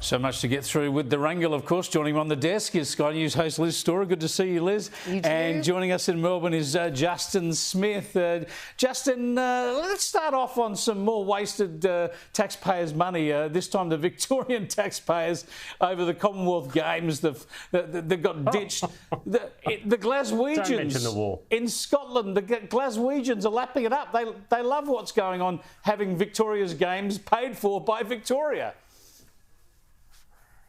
So much to get through with the wrangle, of course. Joining me on the desk is Sky News host Liz Storer. Good to see you, Liz. You too. And joining us in Melbourne is Justin Smith. Justin, let's start off on some more wasted taxpayers' money. This time the Victorian taxpayers over the Commonwealth Games. They've got ditched. The Glaswegians Don't mention the war. in Scotland, the Glaswegians are lapping it up. They love what's going on, having Victoria's Games paid for by Victoria.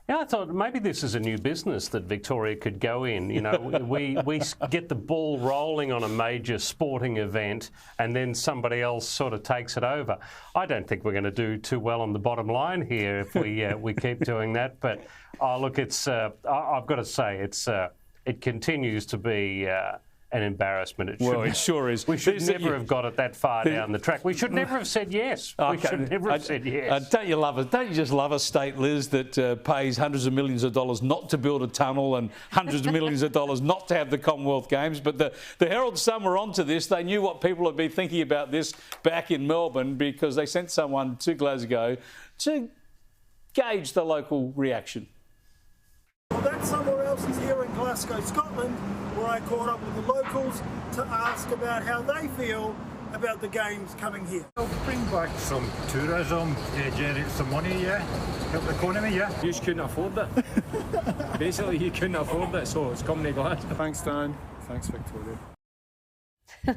Yeah, I thought maybe this is a new business that Victoria could go in. You know, we get the ball rolling on a major sporting event and then somebody else sort of takes it over. I don't think we're going to do too well on the bottom line here if we keep doing that. But, look, it's I've got to say, it continues to be an embarrassment. It sure is. We should never have got it that far down the track. We should never have said yes. We should never have said yes. Don't you love it? Don't you just love a state, Liz, that pays hundreds of millions of dollars not to build a tunnel and hundreds of millions of dollars not to have the Commonwealth Games? But the Herald Sun were onto this. They knew what people would be thinking about this back in Melbourne because they sent someone to Glasgow to gauge the local reaction. Well, that somewhere else is here in Glasgow, Scotland, where I caught up with the locals to ask about how they feel about the games coming here. It'll bring back some tourism, generate some money, yeah. Help the economy, yeah. You just couldn't afford it. Basically, you couldn't afford it, so it's coming to Glasgow. Thanks, Dan. Thanks, Victoria.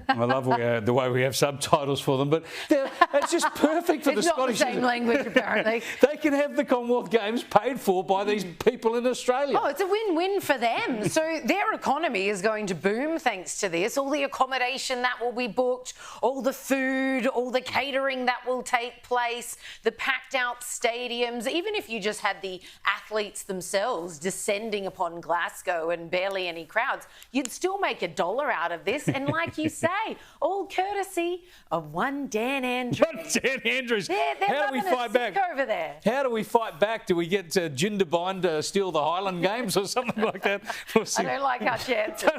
I love the way we have subtitles for them, but it's just perfect for the Scottish. It's not the same language, apparently. They can have the Commonwealth Games paid for by these people in Australia. Oh, it's a win-win for them. So their economy is going to boom thanks to this. All the accommodation that will be booked, all the food, all the catering that will take place, the packed-out stadiums. Even if you just had the athletes themselves descending upon Glasgow and barely any crowds, you'd still make $1 out of this. And like you say, all courtesy of one Dan Andrews. One Dan Andrews. They're How do we fight back over there? How do we fight back? Do we get Jindabyne to steal the Highland Games or something like that? I don't like our chances.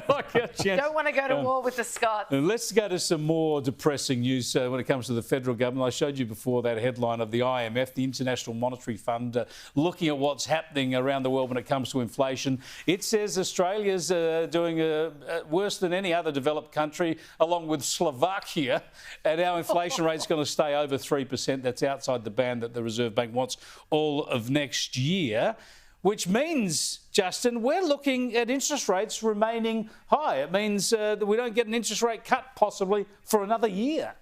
Don't want to go to war with the Scots. Let's go to some more depressing news when it comes to the federal government. I showed you before that headline of the IMF, the International Monetary Fund, looking at what's happening around the world when it comes to inflation. It says Australia's doing worse than any other developed country, along with Slovakia, and our inflation rate's going to stay over 3%. That's outside the band that the Reserve Bank wants all of next year, which means, Justin, we're looking at interest rates remaining high. It means that we don't get an interest rate cut possibly for another year.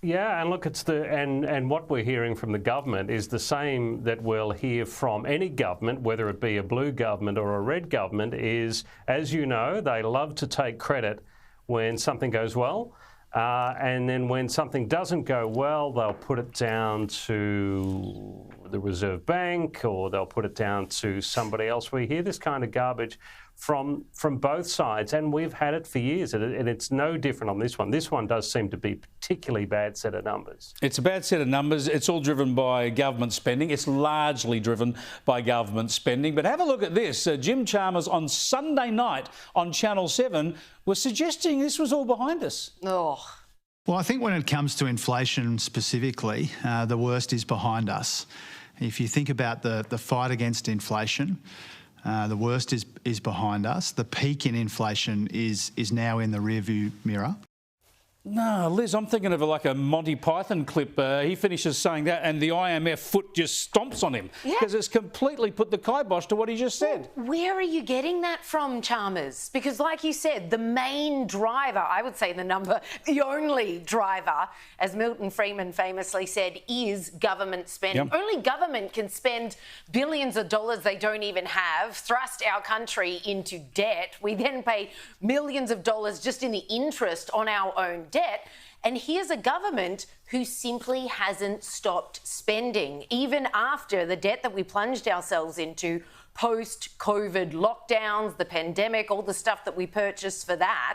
Yeah, and look, and what we're hearing from the government is the same that we'll hear from any government, whether it be a blue government or a red government, is, as you know, they love to take credit when something goes well. And then when something doesn't go well, they'll put it down to the Reserve Bank or they'll put it down to somebody else. We hear this kind of garbage from both sides, and we've had it for years, and it's no different on this one. This one does seem to be a particularly bad set of numbers. It's a bad set of numbers. It's all driven by government spending. It's largely driven by government spending. But have a look at this. Jim Chalmers on Sunday night on Channel 7 was suggesting this was all behind us. Oh. Well, I think when it comes to inflation specifically, the worst is behind us. If you think about the fight against inflation, the worst is behind us. The peak in inflation is now in the rearview mirror. No, Liz, I'm thinking of like a Monty Python clip. He finishes saying that and the IMF foot just stomps on him because it's completely put the kibosh to what he just said. Well, where are you getting that from, Chalmers? Because like you said, the main driver, I would say the only driver, as Milton Friedman famously said, is government spending. Yep. Only government can spend billions of dollars they don't even have, thrust our country into debt. We then pay millions of dollars just in the interest on our own debt. And here's a government who simply hasn't stopped spending, even after the debt that we plunged ourselves into post-COVID lockdowns, the pandemic, all the stuff that we purchased for that.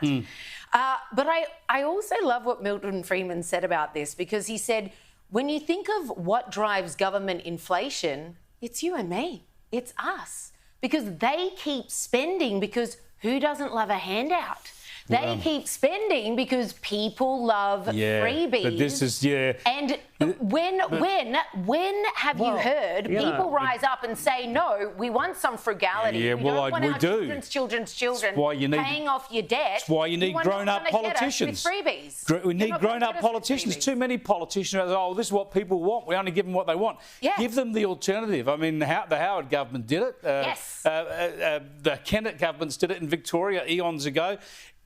But I also love what Milton Friedman said about this, because he said, when you think of what drives government inflation, it's you and me. It's us. Because they keep spending, because who doesn't love a handout? They keep spending because people love freebies. But this is, And when have you heard people rise up and say, no, we want some frugality. Yeah, we well, don't want we our do. children's children paying off your debt. That's why you need grown-up politicians. With freebies. We need grown-up politicians. Too many politicians are, oh, this is what people want. We only give them what they want. Yeah. Give them the alternative. I mean, the Howard government did it. Yes. The Kennett governments did it in Victoria eons ago.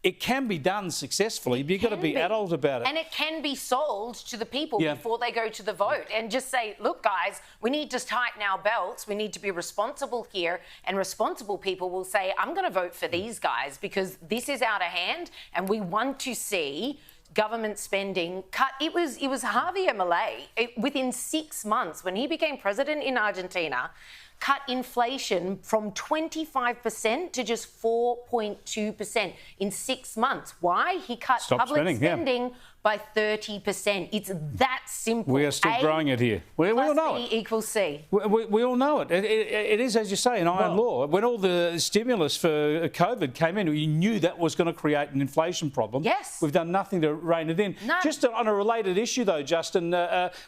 It can be done successfully, but you've got to be adult about it. And it can be sold to the people before they go to the vote and just say, look, guys, we need to tighten our belts. We need to be responsible here. And responsible people will say, I'm going to vote for these guys because this is out of hand and we want to see government spending cut. It was Javier Milei, within 6 months, when he became president in Argentina, cut inflation from 25% to just 4.2% in 6 months. Why? He cut public spending by 30%. It's that simple. We are still growing it here. We all know it. Equals C. We all know it. It is, as you say, an iron law. When all the stimulus for COVID came in, you knew that was going to create an inflation problem. Yes. We've done nothing to rein it in. None. Just on a related issue, though, Justin,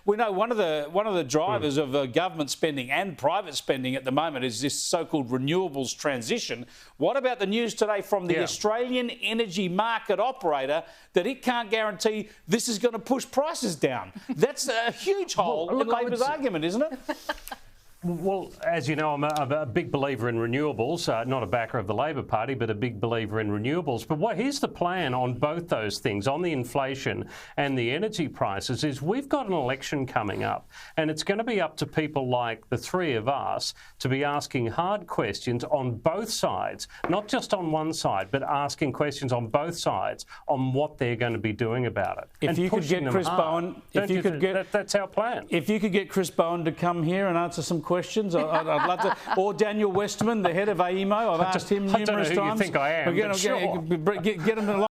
we know one of the drivers of government spending and private spending at the moment is this so-called renewables transition. What about the news today from the Australian energy market operator that it can't guarantee this is going to push prices down? That's a huge hole in Labor's argument, isn't it? Well, as you know, I'm a big believer in renewables, not a backer of the Labor Party, but a big believer in renewables. But here's the plan on both those things, on the inflation and the energy prices, is we've got an election coming up, and it's going to be up to people like the three of us to be asking hard questions on both sides, not just on one side, but asking questions on both sides on what they're going to be doing about it. If you could get Chris Bowen, that's our plan. If you could get Chris Bowen to come here and answer some questions, I'd love to. Or Daniel Westerman, the head of AEMO. I've asked him numerous times. I don't know who you think I am, but sure. Get him along.